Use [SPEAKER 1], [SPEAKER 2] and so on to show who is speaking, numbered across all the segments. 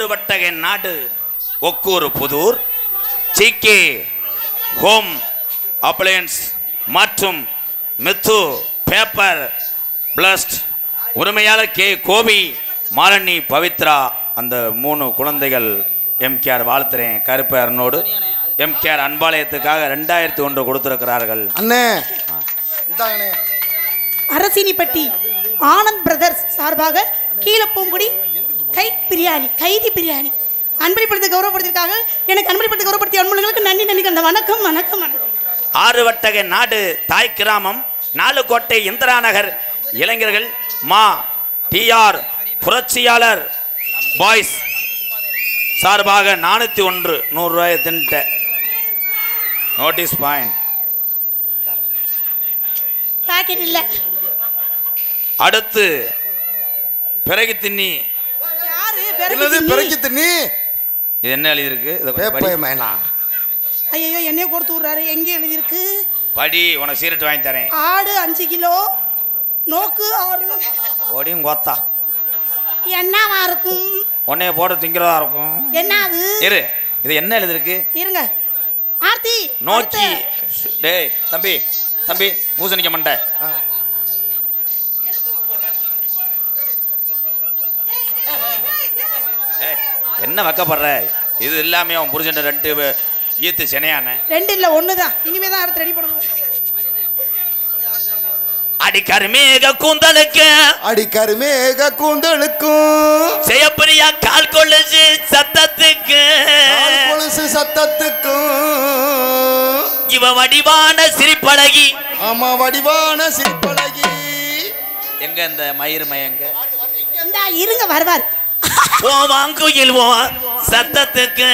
[SPEAKER 1] ஆறுபட்டகை நாடு Okkur Puthur GK home appliances மற்றும் மித்து பேப்பர் பிளஸ்ட் உரிமையாளர் கே கோபி மாலினி பவித்ரா அந்த 3 குழந்தைகள் எம்கேஆர் வாழ்த்துறேன் கருப்பு அருணோடு எம்கேஆர் அன்பாலயத்துக்காக 2001 கொடுத்திருக்கிறார்கள்.
[SPEAKER 2] அண்ணே
[SPEAKER 3] அரசினிப்பட்டி ஆனந்த் பிரதர்ஸ் சார்பாக கீழப்பூங்குடி கைதி பிரியாணி அன்பளிப்படுத்த கௌரவப்படுத்திருக்காங்க. எனக்கு அன்பளிப்படுத்த கௌரவப்படுத்திய அன்பர்களுக்கு நன்றி கண்ட வணக்கம் வணக்கம் வணக்கம்.
[SPEAKER 1] ஆறுவட்டகை நாடு தாய் கிராமம் 4 கோட்டை இந்திரா நகர் இளைஞர்கள் மா டிஆர் புரட்சியாளர் பாய்ஸ் சார்பாக 401 100 ரூபாய் தின்ட்ட நோட்டீஸ் பாயிண்ட்
[SPEAKER 3] பாக்கெட் இல்ல. அடுத்து
[SPEAKER 1] பிறகு தின்னி
[SPEAKER 2] பிறகு தின்னி
[SPEAKER 1] இது என்ன எழுதி இருக்கு?
[SPEAKER 3] ஐயோ என்னைய கொடுத்து விடுறாரு. எங்க எழுதி இருக்கு?
[SPEAKER 1] படி உனக்கு சீரட் வாங்கி தரேன்.
[SPEAKER 3] ஆடு 5 கிலோ நோக்கு 6
[SPEAKER 1] ஓடியும் கோத்தா
[SPEAKER 3] என்னவா இருக்கும்?
[SPEAKER 1] உன்னைய போட திங்கிறதா இருக்கும்.
[SPEAKER 3] என்ன அது?
[SPEAKER 1] இரு இது என்ன எழுதி இருக்கு?
[SPEAKER 3] இருங்க ஆர்த்தி
[SPEAKER 1] நோக்கி டேய் தம்பி தம்பி பூசணிக்க மண்டை என்ன வைக்கப்படுற? இது இல்லாம அவன் புரிஞ்சுட்ட 2 ஈத்து செனையான
[SPEAKER 3] 2 இல்ல 1 தான். இனிமே தான் அடுத்து ரெடி பண்ணணும்.
[SPEAKER 1] அடிக்கருமேக கூந்தலுக்கும் செய்யப்படியா கால் கொலுசு சத்தத்துக்கும் இவ வடிவான சிரிப்பழகி.
[SPEAKER 2] ஆமா வடிவான சிரிப்பழகி.
[SPEAKER 1] எங்க இந்த மயிர் மயங்க
[SPEAKER 3] இந்தா இருங்க வருவார்.
[SPEAKER 1] வாங்குயில் சத்தத்துக்கு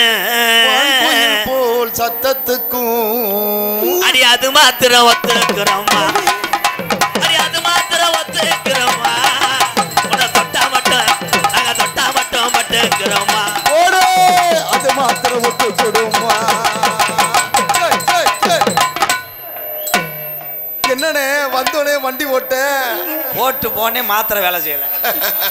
[SPEAKER 2] போல் சத்தத்துக்கும்
[SPEAKER 1] அடி அது மாத்திரம் ஒத்துக்கிறோமா அது மாத்திரம் ஒத்துக்கிறோமா உன்னை தொட்டா மட்டும் நாங்க தொட்டா மட்டும் மட்டுக்கிறோமா
[SPEAKER 2] அது மாத்திரம் ஒத்துக்கிறோமா. என்னனே வந்தோடனே வண்டி
[SPEAKER 1] போட்டு போனே மாத்திரை வேலை செய்யல.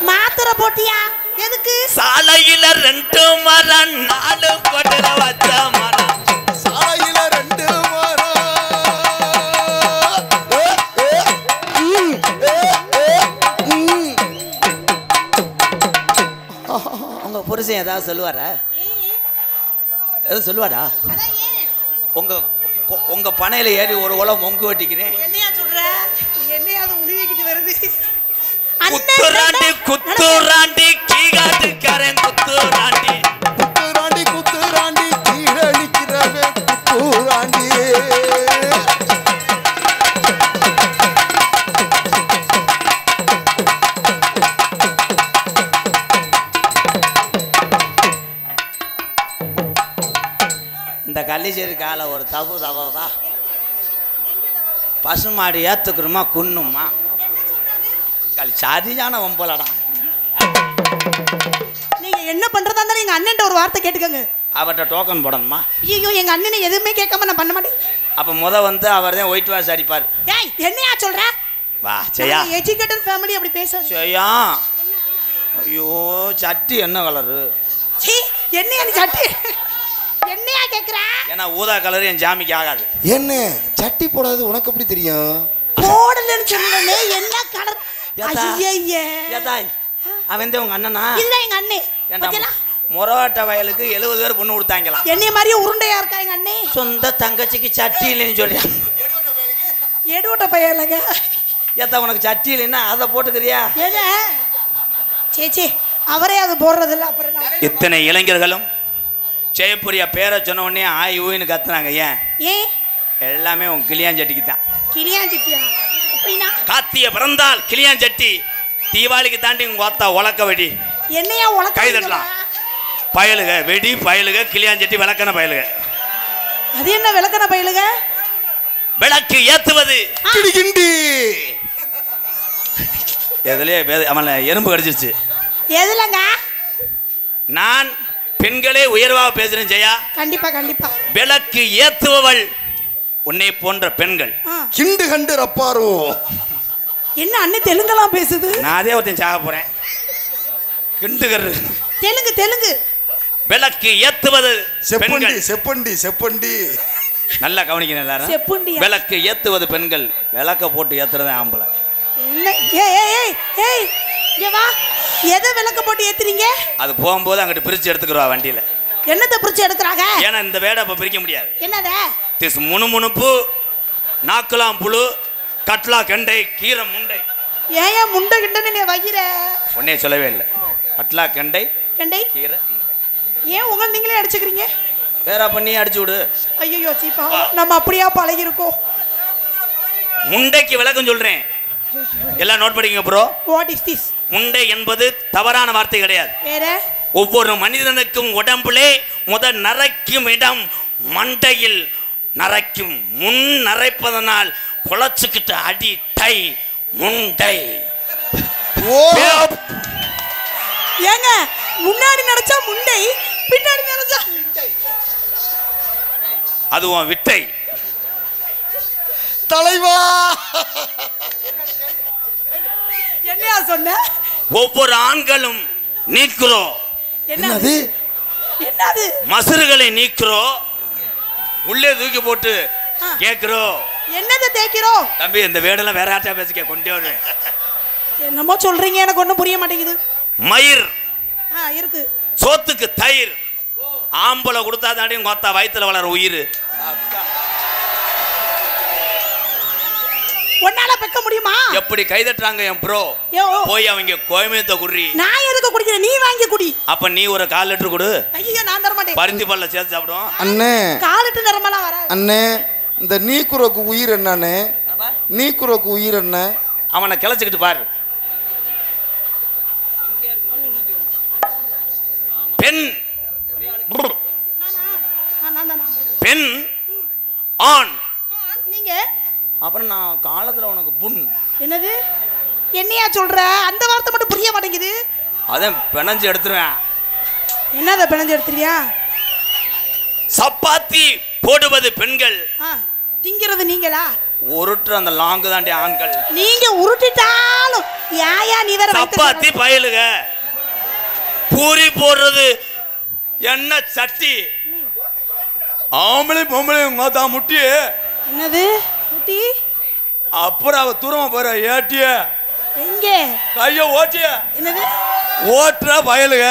[SPEAKER 3] மாத்திரை போட்டியா? எதுக்கு?
[SPEAKER 1] சாலையில 2 மரம் 4 கொட்டல வச்ச மரம்.
[SPEAKER 2] சாலையில 2 மரம்.
[SPEAKER 1] உங்க புருஷன் ஏதாவது சொல்லுவாரா? எதாவது சொல்லுவாரா? உங்க பனையில ஏறி ஒரு உலம் மொங்கு வெட்டிக்கிறேன்.
[SPEAKER 3] என்னையா சொல்ற? என்னையாவது உருவிக்கிட்டு வருது.
[SPEAKER 1] குத்துராண்டி கீகாட்டுக்காரன் குத்துராண்டி
[SPEAKER 2] கீழே நிக்கிறவே குத்துராண்டி.
[SPEAKER 1] இந்த கள்ளிச்சேரி காலை ஒரு தவதா பசுமாடு ஏத்துக்கிறோமா குன்னுமா சரியான வம்பலடா.
[SPEAKER 3] நீங்க என்ன பண்றதா இருந்தாலும் எங்க அண்ணன்ட்ட ஒரு வார்த்தை கேட்டுக்கங்க.
[SPEAKER 1] அவர்கிட்ட டோக்கன் போடணுமா?
[SPEAKER 3] ஐயோ எங்க அண்ணனை எதுவுமே கேட்காம நான் பண்ண மாட்டேன்.
[SPEAKER 1] அப்ப வந்து அவர் தான் ஒயிட் வாஷ் அடிப்பார்.
[SPEAKER 3] ஏய் என்னையா சொல்ற?
[SPEAKER 1] வா செய்யா
[SPEAKER 3] எஜுகேட்டட் ஃபேமிலி அப்படி பேசாத.
[SPEAKER 1] செய்யா ஐயோ சட்டி என்ன கலரு?
[SPEAKER 3] சீ என்னையா நீ சட்டி என்னையா கேக்குற?
[SPEAKER 1] ஏன்னா ஊதா கலர் என் ஜாமிக்கு ஆகாது.
[SPEAKER 2] என்ன சட்டி போடாது உனக்கு எப்படி தெரியும்?
[SPEAKER 3] போடலன்னு சொன்னனே என்ன கலர்?
[SPEAKER 1] அவன் உங்க அண்ணனா?
[SPEAKER 3] இல்ல எங்க அண்ணே.
[SPEAKER 1] மொரவாட்ட வயலுக்கு 70 பேர் பொண்ணு கொடுத்தாங்களா?
[SPEAKER 3] என்னைய மாதிரியே உருண்டையா இருக்கா எங்க அண்ணே.
[SPEAKER 1] சொந்த தங்கச்சிக்கு சட்டி இல்லைன்னு சொல்றியா?
[SPEAKER 3] எடுவட்ட பையலங்க.
[SPEAKER 1] ஏத்தா உனக்கு சட்டி இல்லைன்னா அதை போட்டுக்கிறியா?
[SPEAKER 3] சேச்சே அவரே அது போடுறது இல்ல. அப்புறம்
[SPEAKER 1] இத்தனை இளைஞர்களும் ஜெயபுரியா பேரை சொன்ன உடனே ஆய் ஊயின்னு கத்துனாங்க. ஏன்? எல்லாமே உன் கிளியாஞ்சட்டிக்கு தான்.
[SPEAKER 3] கிளியாஞ்சட்டியா? அப்படின்னா
[SPEAKER 1] காத்திய பிறந்தால் கிளியாஞ்சட்டி தீபாவளிக்கு தாண்டி உங்க கோத்தா உலக்க வெடி.
[SPEAKER 3] என்னையா உலக்க?
[SPEAKER 1] கை தட்டலாம் பயலுக வெடி பயலுக கிளியாஞ்சட்டி விளக்கண பயலுக.
[SPEAKER 3] அது என்ன விளக்கண பயலுக?
[SPEAKER 1] விளக்கு ஏத்துவது. எதுலயே அவன் எறும்பு கடிச்சிருச்சு.
[SPEAKER 3] எதுலங்க?
[SPEAKER 1] நான் பெண்களே உயர்வாக பேசுறேன் ஜெயா.
[SPEAKER 3] கண்டிப்பா கண்டிப்பா.
[SPEAKER 1] விளக்கு ஏத்துவவள் உன்னை போன்ற பெண்கள்.
[SPEAKER 2] கிண்டு கண்டு ரப்பாரோ.
[SPEAKER 3] என்ன அண்ணன் தெலுங்கெல்லாம் பேசுது?
[SPEAKER 1] நான் அதே ஒருத்தன் சாக போறேன். கிண்டுகர்
[SPEAKER 3] தெலுங்கு தெலுங்கு
[SPEAKER 1] விளக்கு ஏத்துவது
[SPEAKER 2] செப்பண்டி
[SPEAKER 1] பெண்கள்.
[SPEAKER 2] செப்பண்டி செப்பண்டி
[SPEAKER 1] நல்லா கவனிக்கணும் எல்லாரும்.
[SPEAKER 3] செப்புண்டியா?
[SPEAKER 1] விளக்கு ஏத்துவது பெண்கள், விளக்க போட்டு ஏத்துறது ஆம்பளை.
[SPEAKER 3] என்ன? ஏய் ஏய் ஏய் ஏய் இங்க வா. எதை விளக்க போட்டு ஏத்துறீங்க?
[SPEAKER 1] அது போகும்போது அங்கிட்டு பிரிச்சு எடுத்துக்கிறோம் வண்டியில.
[SPEAKER 3] என்னத்தை பிரிச்சு எடுக்கறாங்க?
[SPEAKER 1] ஏன்னா இந்த வேடை அப்ப பிரிக்க முடியாது.
[SPEAKER 3] என்னத?
[SPEAKER 1] திஸ் முணுமுணுப்பு, நாக்கலாம் புழு, கட்லா கெண்டை, கீரை முண்டை.
[SPEAKER 3] ஏன் முண்டை கிண்டன்னு நீ வைக்கிற?
[SPEAKER 1] ஒன்னே சொல்லவே இல்லை. கட்லா கெண்டை
[SPEAKER 3] கண்டை
[SPEAKER 1] கீரை.
[SPEAKER 3] ஏன் உங்க நீங்களே அடிச்சுக்கிறீங்க?
[SPEAKER 1] பேரா பண்ணி அடிச்சு விடு.
[SPEAKER 3] ஐயோ சீப்பா, நம்ம அப்படியா பழகி இருக்கோம்.
[SPEAKER 1] முண்டைக்கு விளக்கம் சொல்றேன், எல்லாம் நோட் பண்ணிக்கங்க ப்ரோ.
[SPEAKER 3] What is this?
[SPEAKER 1] முண்டை என்பது தவறான வார்த்தை கிடையாது.
[SPEAKER 3] வேற
[SPEAKER 1] ஒவ்வொரு மனிதனுக்கும் உடம்பிலே நரைக்கும் இடம் மண்டையில் நரைக்கும். முன் நரைப்பதனால் குளச்சுக்கிட்டு அடி டை முண்டை.
[SPEAKER 2] ஓ
[SPEAKER 3] ஏங்க முன்னாடி நடச்சா முண்டை, பின்னாடி நடச்சா
[SPEAKER 1] அதுவும் விட்டை.
[SPEAKER 2] தலைவா
[SPEAKER 3] என்னையா சொன்ன?
[SPEAKER 1] ஒவ்வொரு ஆண்களும் நீக்கிறோம்.
[SPEAKER 2] என்னது
[SPEAKER 3] என்னது?
[SPEAKER 1] மசுறுகளை நீக்கிறோம், உள்ளே தூக்கி போட்டு கேட்கிறோம்.
[SPEAKER 3] என்னதை தேய்க்கிறோம்?
[SPEAKER 1] தம்பி இந்த வேடெல்லாம் வேற ஆட்டா பேசிக்க கொண்டே வருவேன்.
[SPEAKER 3] என்னமோ சொல்றீங்க, எனக்கு ஒண்ணும் புரிய மாட்டேங்குது.
[SPEAKER 1] மயிர்
[SPEAKER 3] இருக்கு.
[SPEAKER 1] சோத்துக்கு தயிர். ஆம்பளை கொடுத்தா தாண்டி கொத்தா வயிற்றுல வளர உயிர்.
[SPEAKER 3] ஒன்னால பெக்க முடியுமா?
[SPEAKER 1] எப்படி கைதட்டுறாங்க என் ப்ரோ. போய் அவங்க கோயம்பேத்த குடி.
[SPEAKER 3] நான் எதுக்கு குடிக்கிறேன்? நீ வாங்கி குடி.
[SPEAKER 1] அப்ப நீ ஒரு 1/4 லிட்டர் கொடு.
[SPEAKER 3] ஐயோ நான் தர மாட்டேன்.
[SPEAKER 1] பருத்தி பல்ல சேர்த்து சாப்பிடும்.
[SPEAKER 2] அண்ணே
[SPEAKER 3] 1/4 லிட்டர் நிறமெல்லாம் வராது.
[SPEAKER 2] அண்ணே இந்த நீக்குறோக்கு உயிர் என்னண்ணே? நீக்குறோக்கு உயிர் என்ன?
[SPEAKER 1] அவனை கிளச்சிக்கிட்டு பாரு. பெண் பெண் ஆண்.
[SPEAKER 3] நீங்க
[SPEAKER 1] அப்புறம் நான் காலத்துல உனக்கு புண்.
[SPEAKER 3] என்னது? என்னையா சொல்ற? அந்த வார்த்தை மட்டும் புரிய மாட்டேங்குது.
[SPEAKER 1] அதான் பிணைஞ்சு எடுத்துருவேன்.
[SPEAKER 3] என்னத பிணைஞ்சு எடுத்துறியா?
[SPEAKER 1] சப்பாத்தி போடுவது பெண்கள்,
[SPEAKER 3] திங்கிறது நீங்களா?
[SPEAKER 1] உருட்டுற அந்த லாங்கு தாண்டி ஆண்கள்.
[SPEAKER 3] நீங்க உருட்டிட்டாலும் யாயா நீ வேற
[SPEAKER 1] சப்பாத்தி பயலுக. பூரி போடுறது என்ன சட்டி. ஆம்பளை பொம்பளை மாத்தா முட்டி.
[SPEAKER 3] என்னது முட்டி?
[SPEAKER 1] அப்புறம் அவ தூரமா போற ஏட்டிய
[SPEAKER 3] எங்க
[SPEAKER 1] கைய ஓட்டிய.
[SPEAKER 3] என்னது
[SPEAKER 1] ஓட்டுற பயலுக.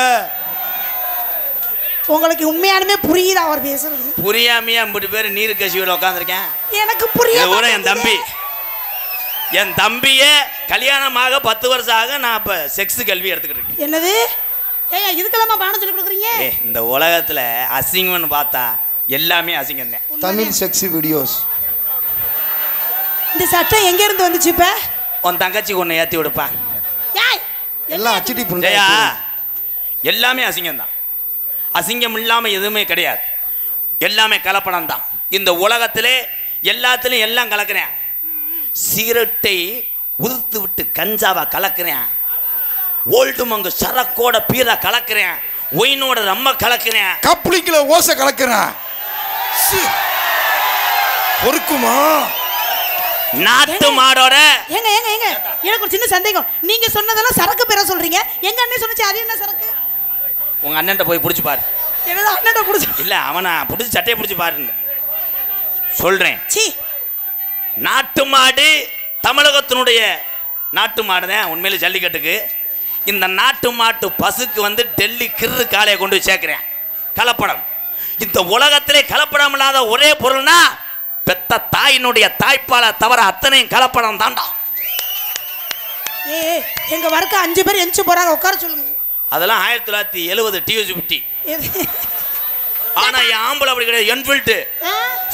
[SPEAKER 3] உங்களுக்கு உண்மையாலுமே புரியுதா அவர் பேசுறது?
[SPEAKER 1] புரியாமையா 50 பேர் நீர் கசிவில உட்காந்துருக்கேன்.
[SPEAKER 3] எனக்கு புரிய.
[SPEAKER 1] என் தம்பி, என் தம்பிய கல்யாணமாக 10 வருஷம் ஆக நான் இப்ப செக்ஸ் கல்வி எடுத்துக்கிட்டு இருக்கேன்.
[SPEAKER 3] என்னது? ஏய் இதுக்கெல்லாம் பாடம் சொல்லி கொடுக்குறீங்க?
[SPEAKER 1] இந்த உலகத்துல அசிங்கம்னு பார்த்தா எல்லாமே அசிங்கம் தான்.
[SPEAKER 2] Tamil sex videos.
[SPEAKER 3] இந்த சட்டம் எங்க இருந்து வந்துச்சு இப்ப?
[SPEAKER 1] உன் தங்கச்சி ஒன்று ஏற்றி விடுப்பா.
[SPEAKER 2] எல்லாம் அச்சிடி
[SPEAKER 1] ஜெயா, எல்லாமே அசிங்கம் தான். அசிங்கம் இல்லாமல் எதுவுமே கிடையாது. எல்லாமே கலப்படம் தான். இந்த உலகத்திலே எல்லாத்துலேயும் எல்லாம் கலக்கிறேன். சிகரெட்டை உதுத்து விட்டு கஞ்சாவா கலக்கிறேன். ஓல்டு மங்கு சரக்கோட பீரா கலக்கிறேன். ஒயினோட ரம்ம கலக்கிறேன்.
[SPEAKER 2] கப்ளிங்கில ஓசை கலக்கிறேன். பொறுக்குமா?
[SPEAKER 1] நாட்டு மாடோட.
[SPEAKER 3] ஏங்க ஏங்க ஏங்க எனக்கு ஒரு சின்ன சந்தேகம். நீங்க சொன்னதெல்லாம் சரக்கு பேர சொல்றீங்க. எங்க அண்ணன் சொன்னச்சு அது என்ன சரக்கு?
[SPEAKER 1] உங்க அண்ணன்ட்ட போய் பிடிச்சி பாரு.
[SPEAKER 3] என்னடா அண்ணன்ட்ட பிடிச்சி?
[SPEAKER 1] இல்ல அவனை பிடிச்சி சட்டையை பிடிச்சி பாருங்க சொல்றேன்.
[SPEAKER 3] சி,
[SPEAKER 1] நாட்டு மாடு தமிழகத்தினுடைய நாட்டு மாடு தான் உண்மையில ஜல்லிக்கட்டுக்கு. இந்த நாட்டு மாட்டு பசுக்கு வந்து டெல்லி கிரு காலையை கொண்டு சேர்க்கிறேன். கலப்படம். இந்த உலகத்திலே கலப்படம் இல்லாத ஒரே பொருள்னா பெத்த தாயினுடைய தாய்ப்பாலை தவிர அத்தனையும் கலப்படம் தாண்டா.
[SPEAKER 3] எங்க வர்க்க 5 பேர் எந்திச்சு போறாங்க, உட்கார சொல்லுங்க.
[SPEAKER 1] அதெல்லாம் 1970 டிவிஎஸ்50. ஆனா என் ஆம்பளை அப்படி கிடையாது. என்ஃபீல்டு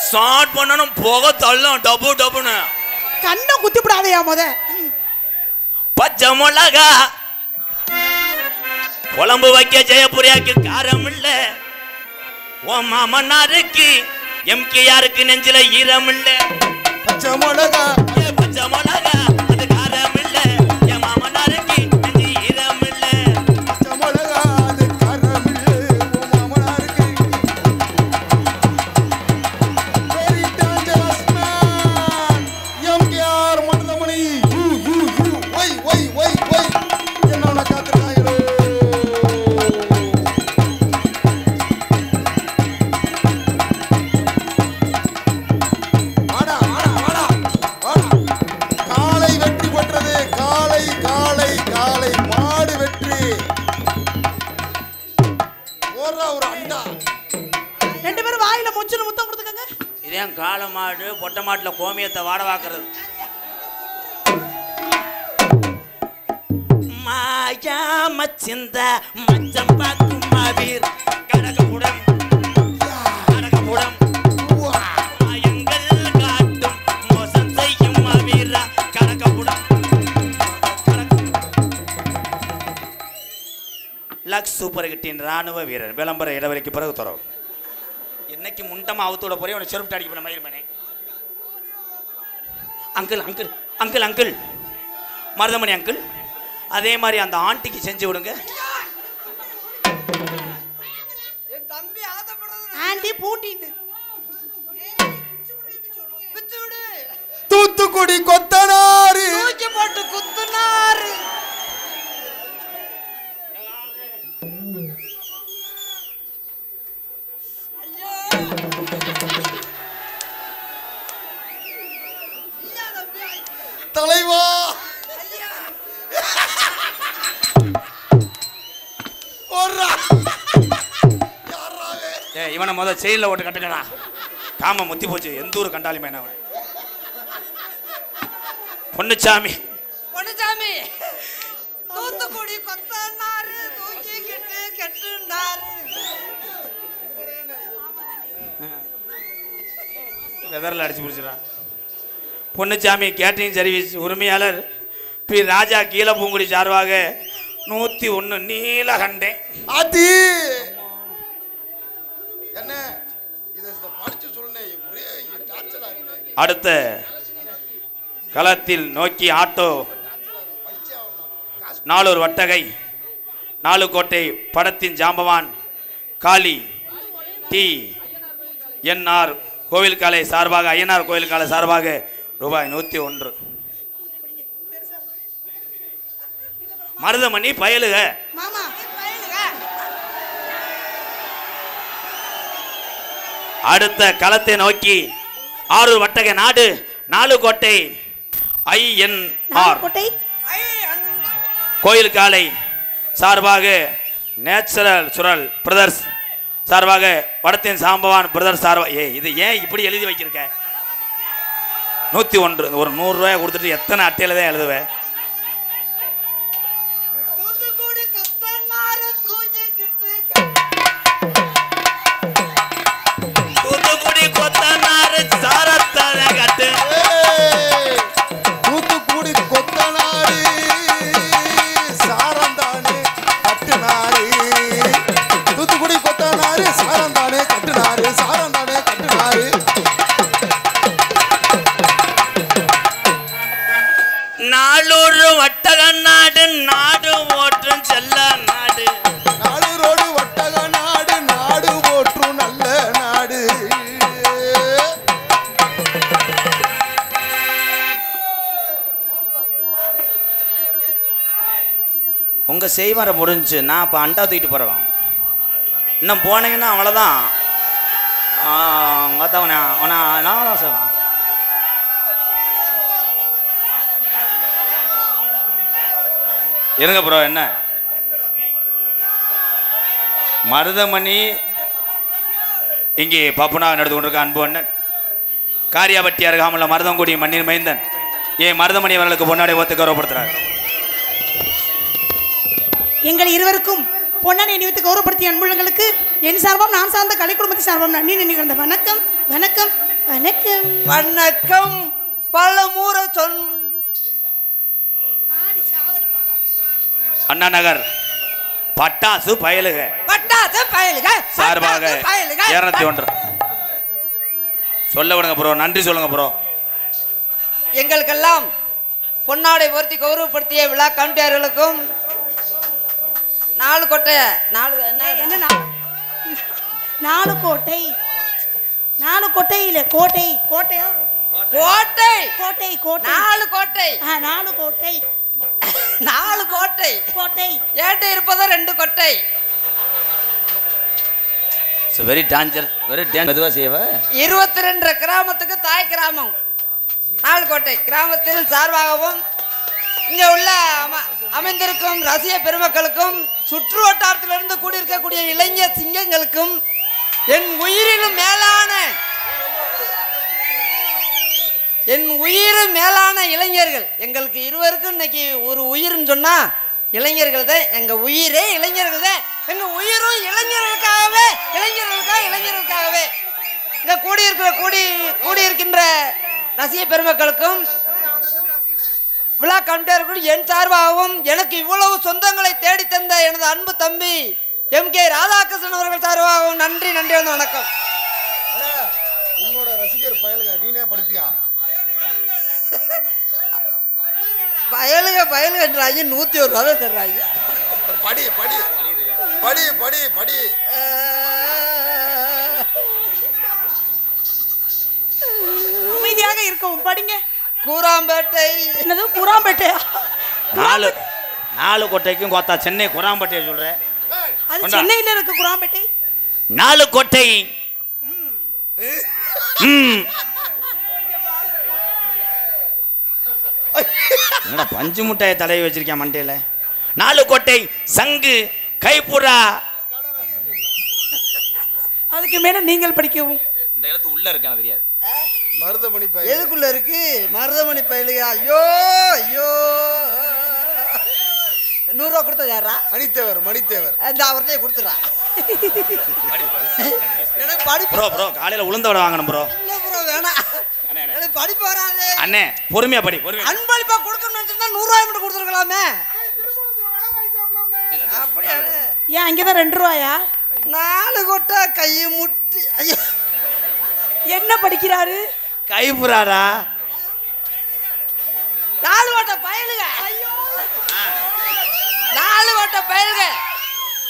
[SPEAKER 1] ஸ்டார்ட் பண்ணனும் போக தள்ளும் டபு டபுன்னு.
[SPEAKER 3] கண்ணை குத்தி விடாதயா முத.
[SPEAKER 1] பச்சை மிளகா குழம்பு வைக்க ஜெயபுரியாக்கு காரம் இல்ல. ஓ மாமன்னாருக்கு எம்கேஆருக்கு நெஞ்சில ஈரம் இல்ல.
[SPEAKER 2] பச்சை மிளகா
[SPEAKER 1] பச்சை மிளகா அது காரம் இல்ல. என் மாமன்னாருக்கு நெஞ்சி ஈரம் இல்ல.
[SPEAKER 2] பச்சை மிளகா அது காரம் இல்ல. ஓ மாமனாருக்கு வெரி டேஞ்சரஸ் மேன். எம்கேஆர் மண்டமணி ஒய் என்னோட காத்துறாயிரோ.
[SPEAKER 1] மாடு பொட்டை மாட்டுல கோமியத்தை வாட வாக்குறது. மாயா மச்சிந்த மச்சம் பாக்கும் மாவீர் கடகபுடம் கடகபுடம் மாயங்கள் காட்டும் மோசம் செய்யும் மாவீரா கடகபுடம். லக்ஸ் சூப்பர் ஹிட்டின் ராணுவ வீரர். விளம்பர இடைவெளிக்கு பிறகு தொடரும். இன்னைக்கு முண்டமா அவுத்தோட போறேன். உனக்கு செருப்பு அடிக்க போன மயிர் மனே. Uncle uncle uncle uncle Maruthamani uncle, அதே மாதிரி அந்த ஆண்டிக்கு செஞ்சு விடுங்க.
[SPEAKER 3] ஆண்டி பூட்டிட்டு
[SPEAKER 2] தூத்துக்குடி கொத்தனாரு
[SPEAKER 3] தூக்கி போட்டு குத்துனாரு.
[SPEAKER 2] தலைவா
[SPEAKER 1] இவனை முதல் செயலில் ஓட்டு கட்டுக்கடா. காம முத்தி போச்சு. எந்த ஊர் கண்டாலுமே என்ன பொன்னுச்சாமி
[SPEAKER 3] பொன்னுச்சாமி தூத்துக்குடி கொத்தனாரு தூக்கிக்கிட்டு கெட்டுனாரு.
[SPEAKER 1] வெதரில் அடிச்சு பிடிச்சிடான். பொன்னுச்சாமி கேட்டரிங் சர்வீஸ் உரிமையாளர் பி ராஜா கீழப்பூங்குடி சார்பாக 101 நீலகண்டேன்.
[SPEAKER 2] ஆத்தி என்ன இத படிச்சு சொல்லுனே, ஒரே டார்ச்சரா இருக்கு.
[SPEAKER 1] அடுத்த களத்தில் நோக்கி ஆட்டோ நாளூர் வட்டகை நாலுக்கோட்டை படத்தின் ஜாம்பவான் காளி டி என்ஆர் கோவில் காலை சார்பாக ஐயனார் கோவில் காலை சார்பாக ரூபாய் 101. மருதமணி பயலுக. அடுத்த களத்தை நோக்கி ஆரூர் வட்டகை நாடு நாலுக்கோட்டை ஐஎன்ஆர் கோயில் காலை சார்பாக நேச்சுரல் சுரல் பிரதர்ஸ் சார்பாக படத்தின் சாம்பவான் பிரதர்ஸ் சார்பாக. இது ஏன் இப்படி எழுதி வைக்கிருக்க? 101. ஒரு 100 ரூபாய் கொடுத்துட்டு எத்தனை அட்டையில தான் எழுதுவேன்? தூத்துக்குடி கொத்தனாரு சாரத்தான கட்டு.
[SPEAKER 2] தூத்துக்குடி கொத்தனாரு சாரந்தானே கட்டுனாரு. தூத்துக்குடி கொத்தனாரு சாரந்தானே கட்டுனாரு. சாரந்தானே கட்டுனாரு.
[SPEAKER 1] நாளூர் வட்டக நாடு நாடு ஓற்றும் செல்ல நாடு.
[SPEAKER 2] நாளூரோடு வட்டக நாடு நாடு ஓற்றும் நல்ல நாடு.
[SPEAKER 1] உங்கள் செய்வாரை முடிஞ்சு நான் இப்போ அண்டா தூக்கிட்டு போகிறேன். இன்னும் போனீங்கன்னா அவ்வளோதான். நான் சார் இருங்க ப்ரோ. என்ன மருதமணி இங்கே பப்புனா நடந்து கொண்டிருக்க அன்பு அண்ணன் காரியாபட்டி அருகாமல் மருதங்குடி மண்ணின் மைந்தன் மருதமணி அவர்களுக்கு பொன்னாடை ஒத்து கௌரவப்படுத்துகிறார்.
[SPEAKER 3] எங்கள் இருவருக்கும் பொன்னாடை அணிவித்து கௌரவப்படுத்திய அன்புள்ளங்களுக்கு என் சார்பாம் நான் சார்ந்த கலை குடும்பத்தின் சார்பாம் நன்றி நினைக்கின்ற வணக்கம் வணக்கம் வணக்கம்
[SPEAKER 4] வணக்கம். பல முறை
[SPEAKER 1] அண்ணா நகர் பட்டாசு பயலுக
[SPEAKER 4] பட்டாசு பயலுக
[SPEAKER 1] சார்பாக 201 சொல்ல விடுங்க ப்ரோ. நன்றி சொல்லுங்க ப்ரோ.
[SPEAKER 4] எங்களுக்கெல்லாம் பொன்னாடை போர்த்தி கௌரவப்படுத்திய விழா கமிட்டியாளர்களுக்கும் நாலுக்கோட்டை
[SPEAKER 3] நாலுக்கோட்டையில கோட்டை கோட்டையா
[SPEAKER 4] கோட்டை
[SPEAKER 3] கோட்டை கோட்டை
[SPEAKER 4] நாலுக்கோட்டை
[SPEAKER 3] நாலுக்கோட்டை
[SPEAKER 4] நாலுக்கோட்டை
[SPEAKER 3] கோட்டை
[SPEAKER 4] ஏட்டை இருப்பதோ 2 கொட்டை.
[SPEAKER 1] Very danger very danger. மெதுவா செய்வ.
[SPEAKER 4] 22 கிராமத்துக்கு தாய் கிராமம் நாலுக்கோட்டை கிராமத்தில் சார்பாகவும் இங்கே உள்ள அமைந்திருக்கும் ரசிக பெருமக்களுக்கும் சுற்று வட்டாரத்திலிருந்து கூடியிருக்கக்கூடிய இளைஞர் சிங்கங்களுக்கும் என் உயிரிலும் மேலான என் உயிர் மேலான இளைஞர்கள் எங்களுக்கு இருவருக்கும் இன்னைக்கு ஒரு உயிர்னு சொன்னா இளைஞர்கள் தான் எங்க உயிரே, இளைஞர்கள் தான் எங்க உயிரும். இளைஞர்களுக்காகவே இளைஞர்களுக்காகவே இங்க கூடியிருக்கின்ற ரசிக பெருமக்களுக்கும் விழா கண்டவர்களுக்கும் என் சார்பாகவும் எனக்கு இவ்வளவு சொந்தங்களை தேடி தந்த எனது அன்பு தம்பி MK ராதாகிருஷ்ணன் அவர்கள் சார்பாகவும் நன்றி வந்து வணக்கம்.
[SPEAKER 2] உன்னோட ரசிகர் பயலுங்க நீனே படிப்பியா?
[SPEAKER 4] பயலுகன்றாங்க 101 ரூபா தர்றாங்க.
[SPEAKER 2] படி படி படி படி படி.
[SPEAKER 3] அமைதியாக இருக்கவும் படிங்க.
[SPEAKER 4] கூராம்பேட்டை.
[SPEAKER 3] என்னது கூராம்பேட்டை?
[SPEAKER 1] நாலு கோட்டைக்கும் கோத்தா சென்னை குராம்பேட்டையை சொல்றேன்.
[SPEAKER 3] அது சென்னையில இருக்கு குராம்பேட்டை.
[SPEAKER 1] 4 கோட்டை. என்னடா பஞ்சு முட்டையை தலையை வச்சிருக்கேன் மண்டையில. 4 கோட்டை சங்கு கைப்புறா.
[SPEAKER 3] அதுக்கு மேல நீங்கள் படிக்கவும்.
[SPEAKER 1] இந்த இடத்து உள்ள இருக்கான தெரியாது.
[SPEAKER 2] மருதமணி பயல்
[SPEAKER 4] எதுக்குள்ள இருக்கு? மருதமணி பயலுங்க. ஐயோ ஐயோ 100 ரூபா கொடுத்தது யாரா?
[SPEAKER 2] மணித்தேவர்
[SPEAKER 4] அந்த அவர்கிட்ட கொடுத்துறா. எனக்கு படிப்பு
[SPEAKER 1] ப்ரோ காலையில உளுந்த வடை வாங்கணும் ப்ரோ.
[SPEAKER 4] இல்ல ப்ரோ வேணாம். எனக்கு படிப்பு வராது.
[SPEAKER 1] அண்ணே பொறுமையா படி பொறுமையா.
[SPEAKER 4] அன்பளிப்பா கொடுக்கணும்னு நினைச்சிருந்தா 100 ரூபாய் மட்டும் கொடுத்துருக்கலாமே. அப்படியே
[SPEAKER 3] ஏன் அங்கதான் 2 ரூபாயா?
[SPEAKER 4] 4 கோட்டை கை முட்டி. ஐயோ
[SPEAKER 3] என்ன படிக்கிறாரு?
[SPEAKER 1] கைப்புறாடா.
[SPEAKER 4] 4 கோட்டை பயலுங்க. ஐயோ 4 கோட்டை பயலுங்க.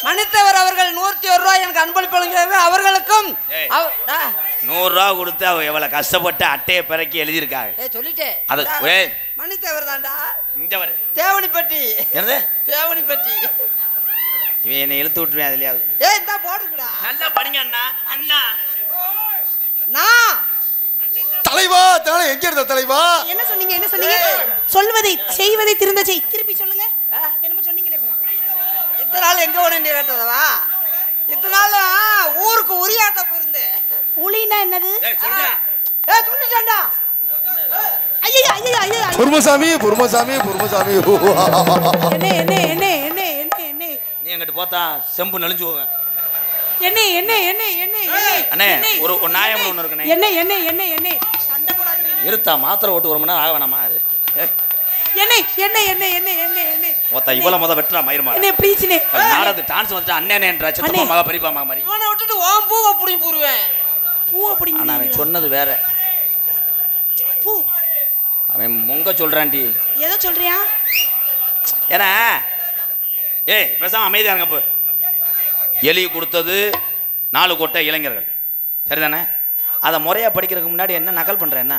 [SPEAKER 4] மணித்தவர் அவர்கள் 101 ரூபாய் எனக்கு அன்பளிப்பாளர்கள் அவர்களுக்கும்
[SPEAKER 1] 100 ரூபா கொடுத்து அவ எவ்வளவு கஷ்டப்பட்டு அட்டையை பிறக்கி எழுதியிருக்காங்க.
[SPEAKER 4] சொல்லிட்டேன்.
[SPEAKER 1] அது
[SPEAKER 4] மணித்தவர் தான்டா.
[SPEAKER 1] இங்க வரு.
[SPEAKER 4] தேவனிப்பட்டி.
[SPEAKER 1] என்னது?
[SPEAKER 4] தேவனிப்பட்டி.
[SPEAKER 1] இவன் என்னை இழுத்து விட்டுருவேன் அதுலயாவது.
[SPEAKER 4] இந்தா போட்டுக்கடா.
[SPEAKER 1] நல்லா படிங்க அண்ணா. அண்ணா
[SPEAKER 4] நான்
[SPEAKER 2] தலைவா எங்க இருந்த தலைவா?
[SPEAKER 3] என்ன சொன்னீங்க? சொல்வதை செய்வதை திருந்த செய். திருப்பி சொல்லுங்க. என்னமோ சொன்னீங்களே.
[SPEAKER 4] இத்தனை நாள் எங்க ஓட வேண்டிய கேட்டதவா? இத்தனை நாள் ஊருக்கு உரியாட்ட போயிருந்தேன்.
[SPEAKER 3] உளினா என்னது?
[SPEAKER 4] சொல்லிட்டேன்டா.
[SPEAKER 3] ஐயோ
[SPEAKER 2] பொறுமசாமி
[SPEAKER 3] என்ன
[SPEAKER 1] நீ எங்கிட்ட போத்தா செம்பு நெளிஞ்சு போவேன்.
[SPEAKER 3] என்ன
[SPEAKER 1] அண்ணே ஒரு நியாயம் ஒன்று இருக்குண்ணே.
[SPEAKER 3] என்ன சண்டை போடாதீங்க.
[SPEAKER 1] இருத்தா மாத்திரை ஓட்டு 1 மணி நேரம் ஆக வேணாமா?
[SPEAKER 3] என்ன
[SPEAKER 1] மொத்த இவ்வளவு வெட்டுறா மயிர்மா.
[SPEAKER 3] என்ன ப்ளீஸ்னே
[SPEAKER 1] நாடது டான்ஸ் வந்துட்டு அண்ணேன்ற சித்தப்பா மக பெரியப்பா மக மாதிரி.
[SPEAKER 4] இவனை விட்டுட்டு ஓம் பூவை புடிங்கி போடுவேன்.
[SPEAKER 3] பூவை புடிங்கி.
[SPEAKER 1] ஆனா அவன் சொன்னது வேற.
[SPEAKER 3] பூ
[SPEAKER 1] அவன் முங்க சொல்றான்டி.
[SPEAKER 3] எதை சொல்றியா?
[SPEAKER 1] ஏன்னா பேசாம அமைதியா இருங்க. போ எலி கொடுத்தது 4 கோட்டை இளைஞர்கள் சரிதானே? அதை முறையா படிக்கிறதுக்கு முன்னாடி என்ன நகல் பண்ற? என்ன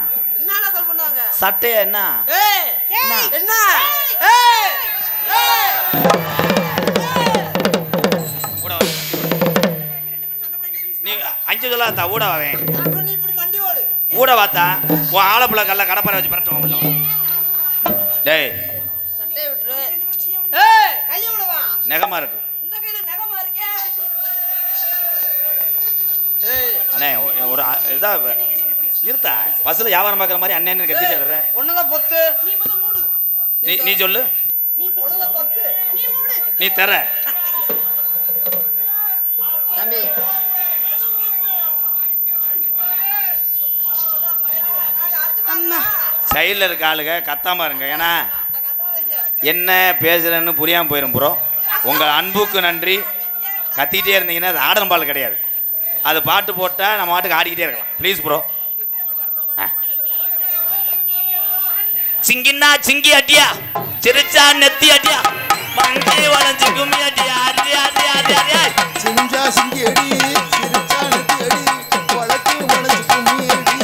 [SPEAKER 4] நகல் பண்ணுவாங்க?
[SPEAKER 1] சட்டையா என்ன?
[SPEAKER 4] என்ன
[SPEAKER 1] நீ 5 சொல்லா ஊட வாவேன்.
[SPEAKER 4] நீ இப்படி மண்டி ஓடு.
[SPEAKER 1] ஊட வாத்தா உன் ஆலப்புள்ள கல்ல கடப்பாரை வச்சு பரட்டுவான். டேய்
[SPEAKER 4] சட்டை விட்டுரு. கைய விடுவா.
[SPEAKER 1] நெகமா இருக்கு.
[SPEAKER 4] இந்த கையில நகமா இருக்கே.
[SPEAKER 1] அண்ணே ஒரு இதா இருத்தா பஸ்ல வியாபாரம் பார்க்குற மாதிரி அண்ணன் கத்திட்டே தர்ற.
[SPEAKER 4] ஒன்னதான் பொத்து.
[SPEAKER 1] நீ சொல்லு. நீ தர
[SPEAKER 4] தம்பி
[SPEAKER 1] சைடில் இருக்க ஆளுங்க கத்தாம இருங்க. ஏன்னா என்ன பேசுறேன்னு புரியாமல் போயிடும் ப்ரோ. உங்கள் அன்புக்கு நன்றி. கத்திக்கிட்டே இருந்தீங்கன்னா அது ஆடன பால் கிடையாது. அது பாட்டு போட்டால் நம்ம பாட்டுக்கு ஆடிக்கிட்டே இருக்கலாம். Please bro. சிங்கின்னா சிங்கி அட்டியா சிரிச்சா நெத்தி அட்டியா மங்கி வளைஞ்சு கும்மி அட்டியா அடி அடி அடி அடி
[SPEAKER 2] சிங்கா சிங்கி அடி சிரிச்சா நெத்தி அடி வளைச்சு வளைச்சு கும்மி அடி.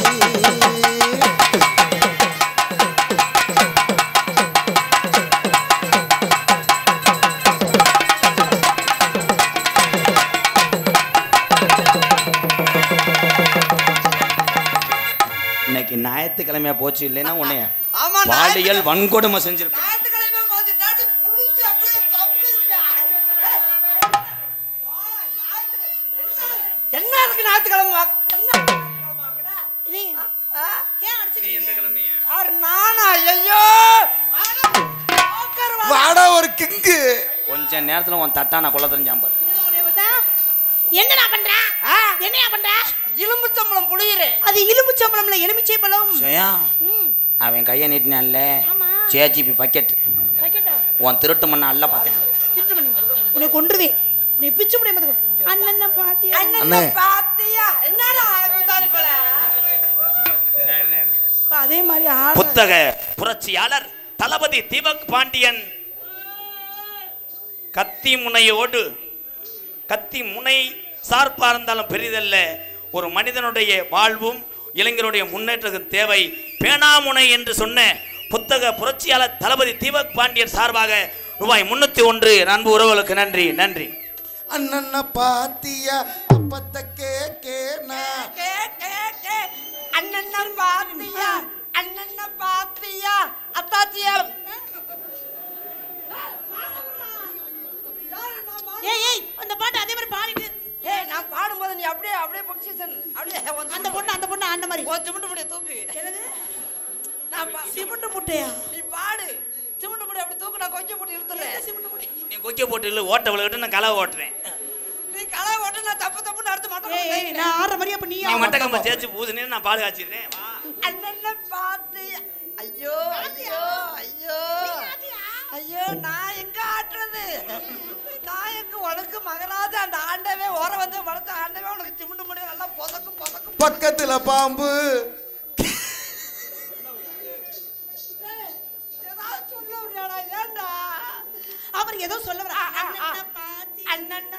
[SPEAKER 1] இன்னைக்கு ஞாயிற்றுக்கிழமையா போச்சு. இல்லைன்னா உன்னைய
[SPEAKER 4] ஆமா
[SPEAKER 1] பாலியல் வன்கொடுமை செஞ்சிருப்பேன்.
[SPEAKER 4] ஞாயிற்றுக்கிழமை போச்சு. நடு புடிச்சு அப்படியே தப்பிருக்கா. என்ன இருக்கு ஞாயிற்றுக்கிழமை? என்ன?
[SPEAKER 3] ஏன் அடிச்சு?
[SPEAKER 1] எந்த கிழமையா?
[SPEAKER 2] கிங்கு.
[SPEAKER 1] கொஞ்ச நேரத்துல உன் தட்டான குளத்துல ஜாம்பாரு.
[SPEAKER 3] என்னடா பண்ற? என்னையா பண்ற?
[SPEAKER 4] எலும்புச்சம்பளம் புளியுறே.
[SPEAKER 3] அது எலும்புச்சம்பளம்ல எலுமிச்சை பழம்.
[SPEAKER 1] ஜெயா அவன் கையை நீட்டினான்ல
[SPEAKER 3] ஆமா.
[SPEAKER 1] சேஜிபி பக்கெட்
[SPEAKER 3] பக்கெட்டா?
[SPEAKER 1] உன் திருட்டு மண்ண அல்ல பார்த்தேன்.
[SPEAKER 3] திருட்டு பண்ணி உன்னை கொன்றுவே. உன்னை பிச்சு புடியே மதகு. அண்ணன் பாத்தியா?
[SPEAKER 4] அண்ணன் பாத்தியா? என்னடா குந்தாரி போல?
[SPEAKER 3] அதே மாதிரி
[SPEAKER 1] புத்தக புரட்சியாளர் தளபதி தீபக் பாண்டியன் கத்தி முனை சார்பா இருந்தாலும் பெரிதல்ல. ஒரு மனிதனுடைய வாழ்வும் இளைஞருடைய முன்னேற்றத்துக்கு தேவை பேனாமுனை என்று சொன்ன புத்தக புரட்சியாளர் தளபதி தீபக் பாண்டியன் சார்பாக ரூபாய் 301 அன்பு உறவுகளுக்கு நன்றி நன்றி.
[SPEAKER 2] அண்ணன பாத்தியா அப்பத்த கேக்கேனா
[SPEAKER 4] அண்ணன் பாத்தியா? அண்ணன் பாத்தியா? அத்தாச்சியா?
[SPEAKER 3] ஏய் அந்த பாட்டு அதே மாதிரி பாடிட்டு.
[SPEAKER 4] ஏய் நான் பாடும்போது நீ அப்படியே பொசிஷன் அப்படியே
[SPEAKER 3] அந்த பொண்ணு அந்த மாதிரி.
[SPEAKER 4] ஓ சிமெண்ட் முடைய தூக்கு.
[SPEAKER 3] என்னது?
[SPEAKER 4] நான்
[SPEAKER 3] சிமெண்ட் முட்டையா?
[SPEAKER 4] நீ பாடு. சிமெண்ட் முடைய அப்படி தூக்கு, நான் கொஞ்சம் போட்டு இழுத்துறேன்.
[SPEAKER 3] சிமெண்ட் முட்டை.
[SPEAKER 1] நீ கொக்கை போட்டு இல்லை ஓட்ட விழுகிட்டு நான் கலவை ஓட்டுறேன்.
[SPEAKER 4] நீ களை ஓட்ட, நான் தப்புன்னு அடுத்து
[SPEAKER 3] ஏய் நான் ஆற மாதிரி அப்ப நீ
[SPEAKER 1] நீ மட்டக்கம்ப தேய்ச்சி பூசுனே நான் பால் காய்ச்சிடுறேன். வா
[SPEAKER 4] அண்ணன் பாத்து. ஐயோ ஐயோ ஐயோ ஐயோ நான் எங்க ஆட்டுறது? நான் எங்க உனக்கு மகராஜ அந்த ஆண்டவே ஓர வந்து வளர்த்த ஆண்டவே உனக்கு சிமெண்ட் முடைய நல்லா பொதக்கு
[SPEAKER 2] பக்கத்துல பாம்பு.
[SPEAKER 4] ஏதாவது சொல்ல முடியாடா? ஏண்டா
[SPEAKER 3] அவர் ஏதோ சொல்ல வர.
[SPEAKER 4] அண்ணன்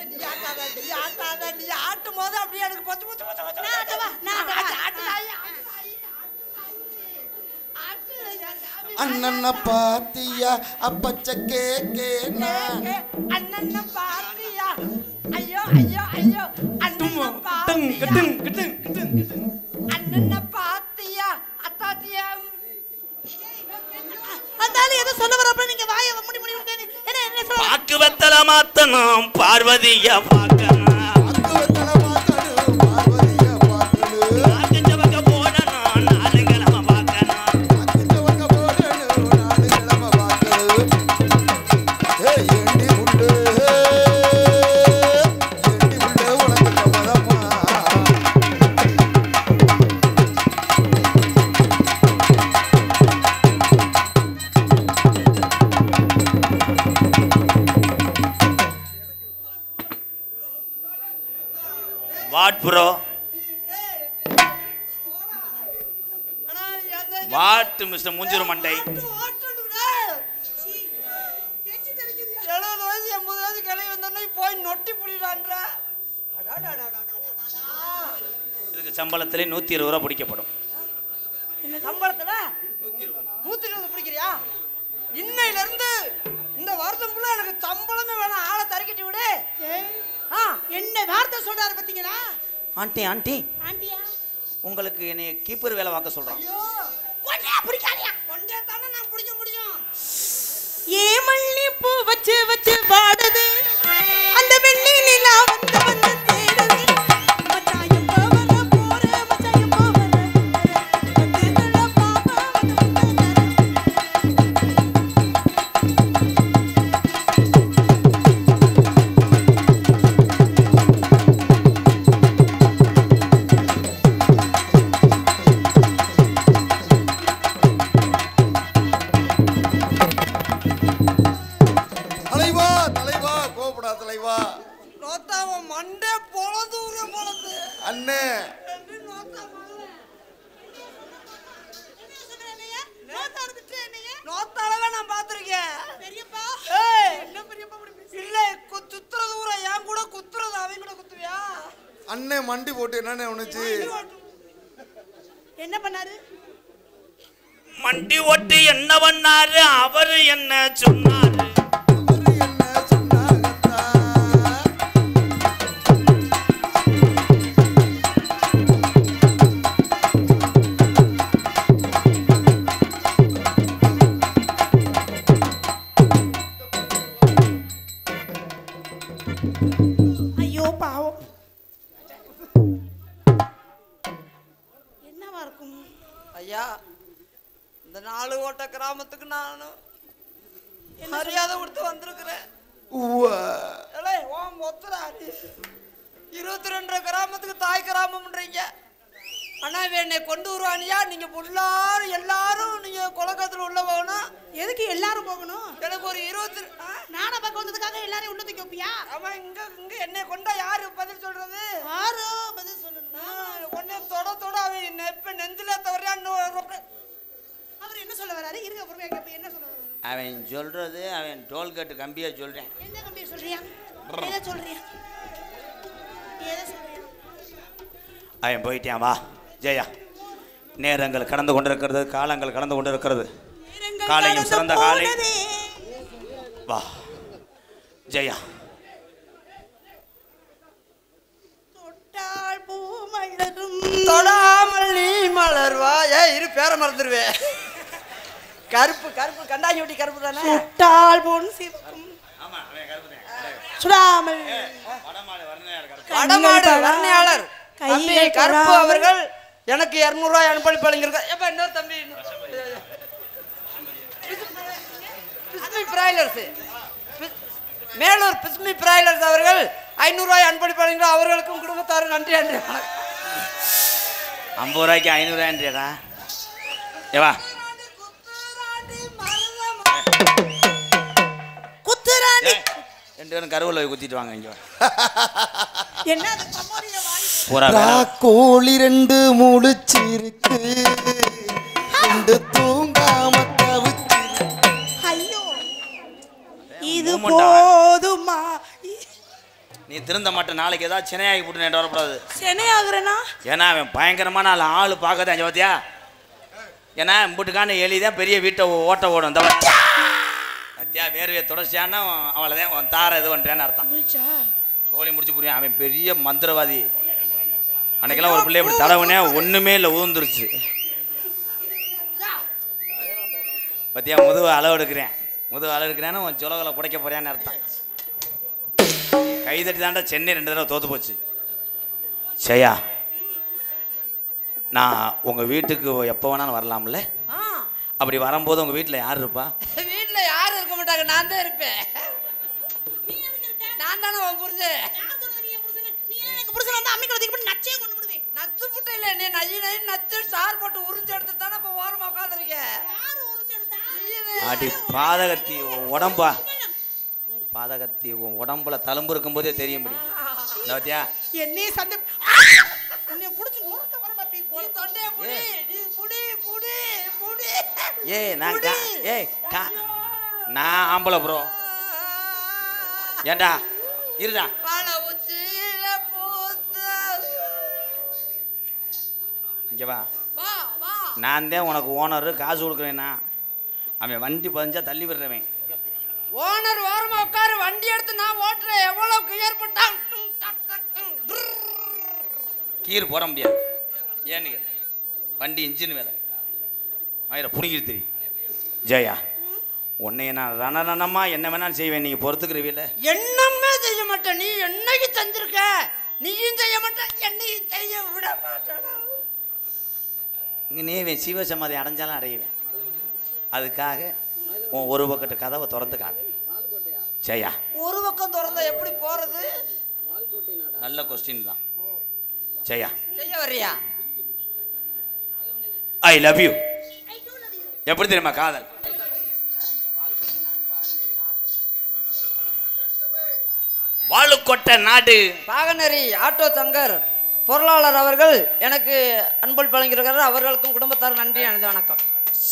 [SPEAKER 4] நீ ஆட்டாத நீ ஆட்டும் போது அப்படியே எனக்கு பொச்சு
[SPEAKER 2] அண்ணன பாத்தியா அப்பச்ச கேக்கேனா
[SPEAKER 4] அண்ணன் பாத்தியா? ஐயோ ஐயோ ஐயோ அண்ணன் பாத்தியா? அண்ணன் பாத்தியா? அத்தாத்தியா?
[SPEAKER 3] அந்தால ஏதோ சொல்ல வர அப்ப நீங்க வாயை முடி என்ன சொல்ல?
[SPEAKER 1] பாக்கு வெத்தல மாத்தணும் பார்வதிய பார்க்கணும்.
[SPEAKER 2] அக்குவத்தல மாத்தணும் பார்வதிய பார்க்கணும்.
[SPEAKER 1] அக்கஞ்சவக்க போடணும் 4 கிழமை பார்க்கணும்.
[SPEAKER 2] அக்குவக்க போடணும் 4 கிழமை பார்க்கணும். ஏய் ஏண்டி உண்டு உனக்கு சம்மதமா?
[SPEAKER 1] வாட் ப்ரோ வாட் மிஸ்டர் முஞ்சிரு மண்டை.
[SPEAKER 4] 70 வயசு 80 வயசு கிளவி வந்தோடனே போய் நொட்டி புடிடான்ற.
[SPEAKER 1] இதுக்கு சம்பளத்திலே 120 ரூபா பிடிக்கப்படும்.
[SPEAKER 4] சம்பளத்துல 120 பிடிக்கிறியா? இன்னையில இருந்து இந்த வருஷம் ஃபுல்லா எனக்கு சம்பளமே வேணாம். ஆளை தரக்கிட்டு விடு.
[SPEAKER 3] என்ன வார்த்தை சொல்றாரு பாத்தீங்களா?
[SPEAKER 1] ஆண்டி
[SPEAKER 3] ஆண்டியா
[SPEAKER 1] உங்களுக்கு என்னை கீப்பர் வேலை பார்க்க சொல்றான்.
[SPEAKER 3] கொண்டே பிடிக்காதயா?
[SPEAKER 4] கொண்டே தானே நான் பிடிக்க முடியும்.
[SPEAKER 3] ஏ மல்லி பூ வச்சு வாடுது அந்த வெள்ளி நிலா வந்து தேடுது. மச்சாயம் பவர போற மச்சாயம் பவர வந்துதல பாபா
[SPEAKER 2] தலைவா கோபடா தலைவா.
[SPEAKER 4] நோத்தாவ மண்டே பொளந்து
[SPEAKER 2] அண்ணே
[SPEAKER 4] நோத்தாலவே நான் பாத்திருக்கேன்.
[SPEAKER 3] பெரியப்பா என்ன பெரியப்பா
[SPEAKER 4] இல்ல சுத்துறது ஊர என் கூட குத்துறது அவங்க கூட குத்துவியா?
[SPEAKER 2] அண்ணே மண்டி போட்டு என்னன்னு உனச்சு
[SPEAKER 3] என்ன பண்ணாரு?
[SPEAKER 1] மண்டி ஓட்டு என்ன பண்ணாரு? அவரு என்ன சொன்னாரு?
[SPEAKER 2] என்ன சொன்னாங்கத்தா?
[SPEAKER 3] ஐயோ பாவம். என்னவா இருக்கும்?
[SPEAKER 4] ஐயா இந்த 4 ஓட்ட கிராமத்துக்கு நானும் மரியாதை கொடுத்து வந்திருக்கிறேன். ஏலே, உன் மொத்தடா நீ. 22 கிராமத்துக்கு தாய் கிராமம்ன்றீங்க. ஆனா இவன் என்னை கொண்டு வருவானியா? நீங்க எல்லாரும் நீங்க குலக்கத்துல உள்ள போகணும்.
[SPEAKER 3] எதுக்கு எல்லாரும் போகணும்?
[SPEAKER 4] எனக்கு ஒரு 20
[SPEAKER 3] நானா பக்கம் வந்ததுக்காக எல்லாரையும் உள்ள தூக்கி வைப்பியா?
[SPEAKER 4] அவன் இங்க என்னை கொண்டா யாரு பதில் சொல்றது?
[SPEAKER 3] யாரோ பதில் சொல்லணும்.
[SPEAKER 4] உன்னை தொட அவன் எப்ப நெஞ்சில தவறியான்னு
[SPEAKER 3] அவர் என்ன சொல்ல வராரு? இருங்க பொறுமையா கேப்ப. என்ன சொல்ல வராரு?
[SPEAKER 1] அவன் சொல்றது அவன் டோல்கேட் கம்பியா சொல்றேன்.
[SPEAKER 3] எந்த கம்பியை சொல்றியா? எதை சொல்றியா? எதை சொல்றியா?
[SPEAKER 1] அவன் போயிட்டான். வா ஜெயா, நேரங்கள் கடந்து கொண்டிருக்கிறது, காலங்கள் கடந்து கொண்டிருக்கிறது. காலையும் சிறந்த காலை. வா ஜெயா.
[SPEAKER 3] தொட்டால் பூ மலரும்
[SPEAKER 4] தொடாமல் நீ மலர்வா. இரு பேர மறந்துடுவேன். கருப்பு கண்டாங்கி ஒட்டி கருப்பு தானே.
[SPEAKER 3] தொட்டால் பொன் சிவக்கும் சுடாமல்
[SPEAKER 4] வடமாடு வர்ணையாளர் தம்பி கருப்பு அவர்கள் எனக்கு 200 ரூபாய் அனுப்பி அளிச்சிருக்கார். எப்ப இன்னொரு தம்பி பிஸ்மி பிராய்லர்ஸ் மேலூர் பிஸ்மி பிராய்லர்ஸ் அவர்கள் 500 ரூபாய் அனுப்பி அளிக்கிறார். அவர்களுக்கும் குடும்பத்தாரும் நன்றி.
[SPEAKER 1] 50 ரூபாய்க்கு 500 ரூபாய்ன்றா? ஏவா
[SPEAKER 3] குத்துராணி
[SPEAKER 1] 2 பேரும் கருவில் போய் குத்திட்டு வாங்க. இங்க
[SPEAKER 3] என்ன அது கம்மோடிய வாய்?
[SPEAKER 1] பூரா
[SPEAKER 2] கோழி 2 முழிச்சிருக்கு, 2 தூங்காம தவிச்சிருக்கு.
[SPEAKER 3] ஐயோ இது போதுமா?
[SPEAKER 1] நீ திருந்த மாட்டேன். நாளைக்கு ஏதாவது சென்னையாகி போட்டு நேற்று வரக்கூடாது.
[SPEAKER 3] சென்னை ஆகுறேனா?
[SPEAKER 1] ஏன்னா அவன் பயங்கரமான ஆள் பார்க்கதான் அஞ்சு பார்த்தியா? ஏன்னா இம்புட்டுக்கான எலிதான் பெரிய வீட்டை ஓட்ட ஓடும். இந்த பத்தியா வேர்வையை தொடர்ச்சியானா அவளைதான் உன் தார இது பண்ணுறேன்னு அர்த்தம். சோழி முடிச்சு புரியும். அவன் பெரிய மந்திரவாதி. அன்னைக்கெல்லாம் ஒரு பிள்ளை இப்படி தடவுனே ஒன்றுமே இல்லை, ஊந்துருச்சு. பத்தியா முதுகு அளவு எடுக்கிறேன்னு உன் சொலகளை குடைக்க போறியான்னு அர்த்தம். கைதட்டி தாண்டா சென்னை 2 தடவை தோத்து போச்சு. சரியா, நான் உங்கள் வீட்டுக்கு எப்போ வேணாலும் வரலாம்ல? அப்படி வரும்போது உங்கள் வீட்டில் யார் இருப்பா?
[SPEAKER 4] வீட்டுல யாரும் இருக்க மாட்டாங்க, நான் தான் இருப்பேன். நான் தானே உன் புருஷன். நச்சு புட்டை இல்லை, நீ நச்சு சார் போட்டு உறிஞ்சு எடுத்து தானே இப்போ ஓரமாக உட்காந்துருக்கேன்.
[SPEAKER 1] அடி பாதகத்தி உடம்பா, பாதகத்தி உன் உடம்புல தழும்பு இருக்கும் போதே தெரியும். பார்த்தியா
[SPEAKER 3] என்னையே சண்டை உன்னை புடிச்சு நோக்க வர மாட்டே.
[SPEAKER 4] நீ தொண்டைய புடி, நீ புடி புடி புடி.
[SPEAKER 1] நான் ஆம்பளை ப்ரோ. ஏண்டா இருடா. இங்க வா, நான் தான் உனக்கு ஓனரு, காசு கொடுக்குறேன்னா. அவன் வண்டி பதிஞ்சா தள்ளி விடுறவன்.
[SPEAKER 4] ஓனர் ஓரமா உட்காரு, வண்டி எடுத்து நான் ஓட்டுறேன். எவ்வளவு கிளியர் பட்டான்
[SPEAKER 1] கீர் போட முடியாது. ஏன்னு வண்டி இன்ஜின் வேலை மயிரை புடிங்கிட்டு தெரியும். ஜெயா, உன்னைய நான் ரணரணமா என்ன வேணாலும் செய்வேன். நீங்கள் பொறுத்துக்கிறவில்ல?
[SPEAKER 4] என்னமே செய்ய மாட்டேன். நீ என்னைக்கு செஞ்சிருக்க? நீயும் செய்ய மாட்டேன், என்னையும் செய்ய விட மாட்டேன்.
[SPEAKER 1] இங்கே நேவேன் சிவசமாதி அடைஞ்சாலும் அடையுவேன். அதுக்காக உன் ஒரு பக்கத்து கதவை திறந்து காட்டு. ஜெயா,
[SPEAKER 4] ஒரு பக்கம் திறந்தா எப்படி போறது?
[SPEAKER 1] நல்ல கொஸ்டின் தான். ஜெயா,
[SPEAKER 4] செய்ய வர்றியா?
[SPEAKER 1] I love you. எப்படி தெரியுமா காதல்? வாழுக்கொட்ட நாடு
[SPEAKER 4] பாகனரி ஆட்டோ சங்கர் பொருளாளர் அவர்கள் எனக்கு அன்பள் வழங்கியிருக்கிறார். அவர்களுக்கும் குடும்பத்தார் நன்றி. அனைத்து வணக்கம்.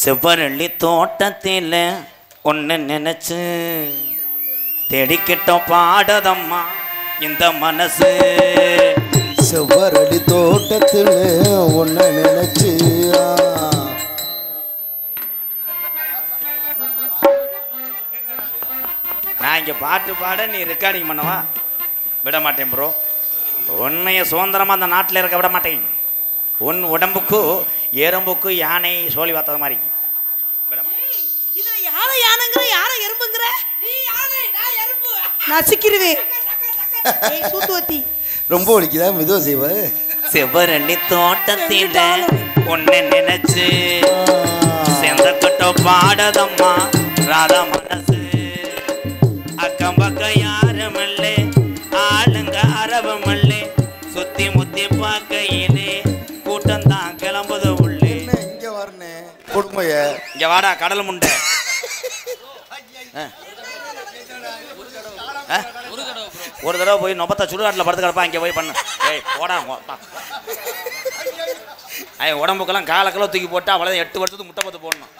[SPEAKER 1] செவ்வரளி தோட்டத்தில் ஒன்று நினைச்சு தேடிக்கிட்டோம் பாடதம்மா இந்த மனசு.
[SPEAKER 2] செவ்வரளி தோட்டத்தில் ஒன்ன நினைச்சு
[SPEAKER 1] நான் இங்கே பாட்டு பாட நீ ரெக்கார்டிங் பண்ணவா? விட மாட்டேன் ப்ரோ. உன்னைய சுதந்திரமாக அந்த நாட்டில் இருக்க விட மாட்டேன். உன் உடம்புக்கு எறும்புக்கு யானை சோழி வாத்தது மாதிரி விட மாட்டேன்.
[SPEAKER 3] இதுல யாரை யானைங்கிற யாரை எறும்புங்கிற? நசிக்கிறவே சூத்துவத்தி
[SPEAKER 2] ரொம்ப ஒழிக்குதா? மெதுவா செய்வ.
[SPEAKER 1] செவ்வரளி தோட்டத்தில் ஒன்னு நினைச்சு சேர்ந்த கட்ட பாடதம்மா ராதா மனசு. இங்க வாடா கடல் முண்டை. ஒரு தடவை போய் நொபத்தா சுடுகாட்டில் படுத்து கிடப்பா, இங்கே போய் பண்ணு. ஏய் போடா உடம்புக்கெல்லாம் காலக்கெல்லாம் தூக்கி போட்டா அவ்வளோதான் 8 வருஷத்துக்கு முட்டை பத்து போடணும்.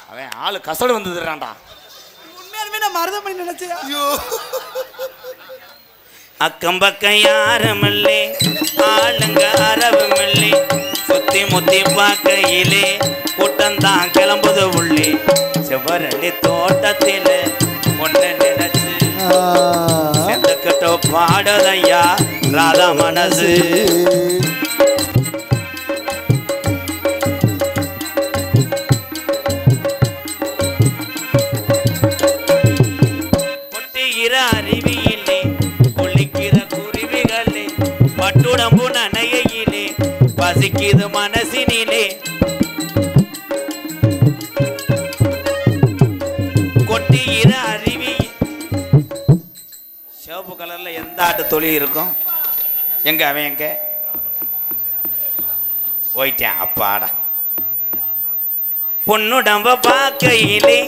[SPEAKER 1] அவன் ஆளு கசடு வந்துடுறான்டா.
[SPEAKER 3] உண்மையாலுமே நான் மருதமணி நினைச்சேன்.
[SPEAKER 1] அக்கம் பக்கம் யாருமில்லே, ஆளுங்க அரவுமில்லே, சுத்தி முத்தி பார்க்கையிலே கூட்டம்தான் கிளம்புது உள்ளே. செவ்வரளி தோட்டத்தில் ஒன்று நினைச்சு செத்துக்கிட்ட பாடுதையா ராதா மனசு. கொட்டுகிற அருவியிலே குளிக்கிற குருவிகளே, பட்டுடம்பு நனையிலே பசிக்குது மனசினிலே. கொட்டுகிற அருவி சிவப்பு கலர்ல எந்த ஆட்டு தொழில் இருக்கும்? எங்க அவன் எங்க போயிட்டேன் அப்பாடா. பொண்ணுடம்ப பார்க்கையிலே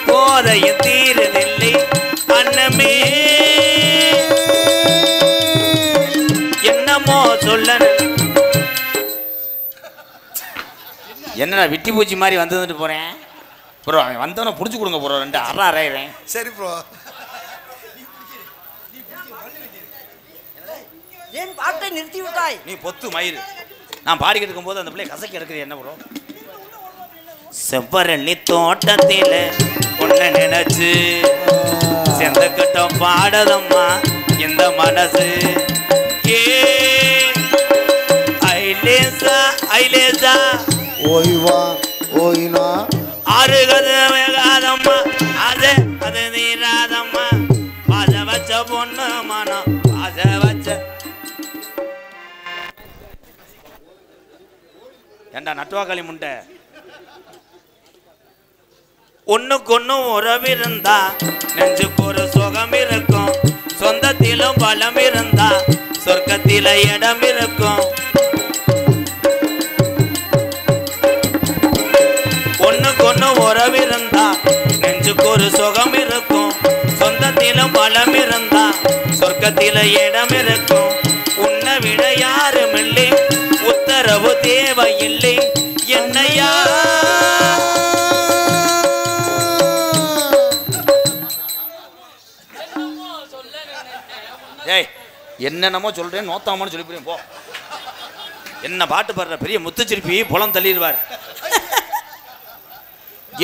[SPEAKER 1] போதைய தீரதில்லை அன்னமே, என்னமோ சொல்ல. என்னடா விட்டி பூச்சி மாதிரி வந்துட்டு போறேன் ப்ரோ. அவன் வந்தவனை பிடிச்சி கொடுங்க ப்ரோ. 2 அரை அரைவேன்.
[SPEAKER 2] சரி ப்ரோ.
[SPEAKER 4] ஏன் பாட்டை நிறுத்தி விட்டாய்?
[SPEAKER 1] நீ பொத்து மயிறு. நான் பாடிக்கிட்டு இருக்கும்போது அந்த பிள்ளை கசக்கி எடுக்கிறது என்ன ப்ரோ? செவ்வரளி தோட்டத்தில் ஒன்று நினைச்சு செந்தக்கிட்ட பாடதம்மா இந்த மனசு. ஏ ஐலேசா ஐலேசா
[SPEAKER 2] ஓய்வா ஓய்னா
[SPEAKER 1] ஆறுகது வேகாதம்மா, அது நீராதம்மா, பாச வச்ச பொண்ணு மனம் பாச வச்ச. ஏண்டா நட்டுவாக்காளி முண்டை, ஒண்ணுக்கு உறவிருந்தா நெஞ்சுக்கு ஒரு சுகம் இருக்கும், சொந்தத்திலும் பலம் இருந்தா சொர்க்கத்தில இடம் இருக்கும். ஒண்ணுக்கு உறவிருந்தா நெஞ்சுக்கு ஒரு சுகம் இருக்கும், சொந்தத்திலும் பலம் இருந்தா சொர்க்கத்தில இடம் இருக்கும். உன்னை விட யாரும் இல்லை, உத்தரவு தேவையில்லை என்னையா. ஏய் என்னென்னமோ சொல்றேன், நோத்தாமன்னு சொல்லி போ. என்ன பாட்டு பாடுற பெரிய முத்துச்சிருப்பி புலம் தள்ளிடுவார்.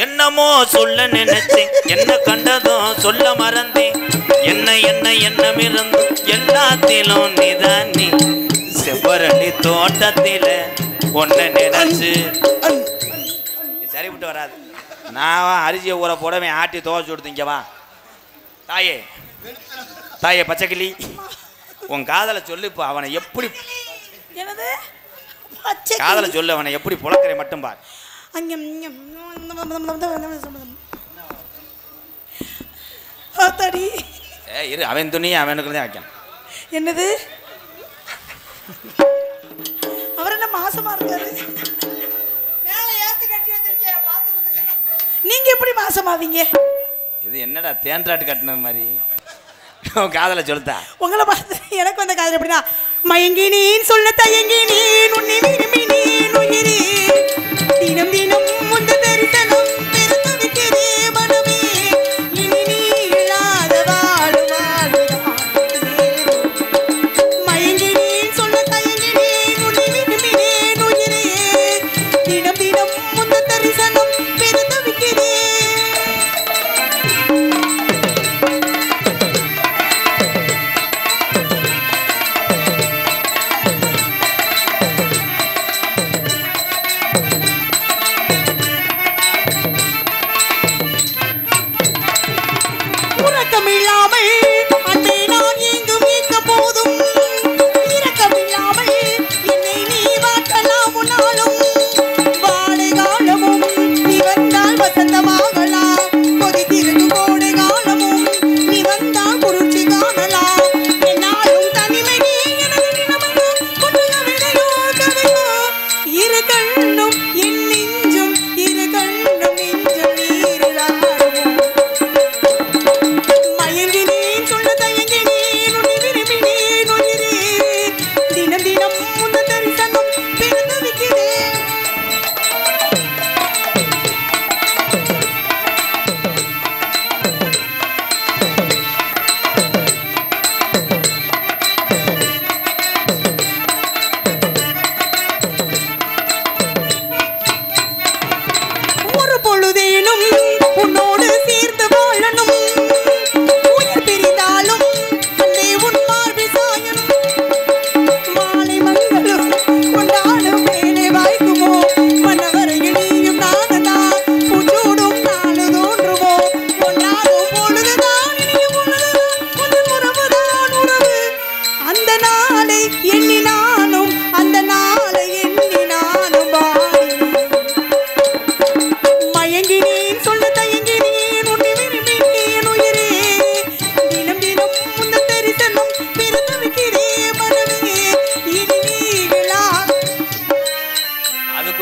[SPEAKER 1] என்னமோ சொல்ல நினைச்சேன், என்ன கண்டதும் சொல்ல மறந்தேன், என்ன என்ன எண்ணம் இருந்து எல்லாத்திலும் நீதான் நீ. செவ்வரளி தோட்டத்தில ஒன்ன நினைச்சு சரிவிட்டு வராது. நான் அரிசியை ஊற போடவே ஆட்டி துவச்சு கொடுத்தீங்கவா. தாயே தாயே பச்சைக்கிளி, உன் காதலை சொல்லு. இப்போ அவனை எப்படி காதலை சொல்லு, அவனை எப்படி புழக்கிற மட்டும் பார். இரு, அவன் துணியை அவனுக்கு தான் வைக்கணும்.
[SPEAKER 3] என்னது அவர் என்ன மாசமா இருக்காரு? நீங்க எப்படி மாசமாவீங்க?
[SPEAKER 1] இது என்னடா தேன்றாட்டு கட்டினது மாதிரி. காதலை சொல்லுதா? உங்களை
[SPEAKER 3] பார்த்து எனக்கு வந்த காதல் எப்படின்னா, மயங்கினேன் சொல்ல தயங்கினேன் உன்னை விரும்பி நீன் உயிரே, தினம் தினம் முந்த தரிசனம் பெருத்து விட்டதே மனமே, இனி நீ இல்லாத வாழு வாழு. மயங்கினேன் சொல்ல தயங்கினேன் உன்னை விரும்பி நீன் உயிரே, தினம் தினம் முந்த தரிசனம் பெருத்து விட்டதே.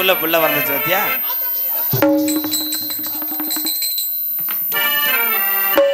[SPEAKER 1] அதுக்குள்ள பிள்ளை வந்துச்சு பத்தியா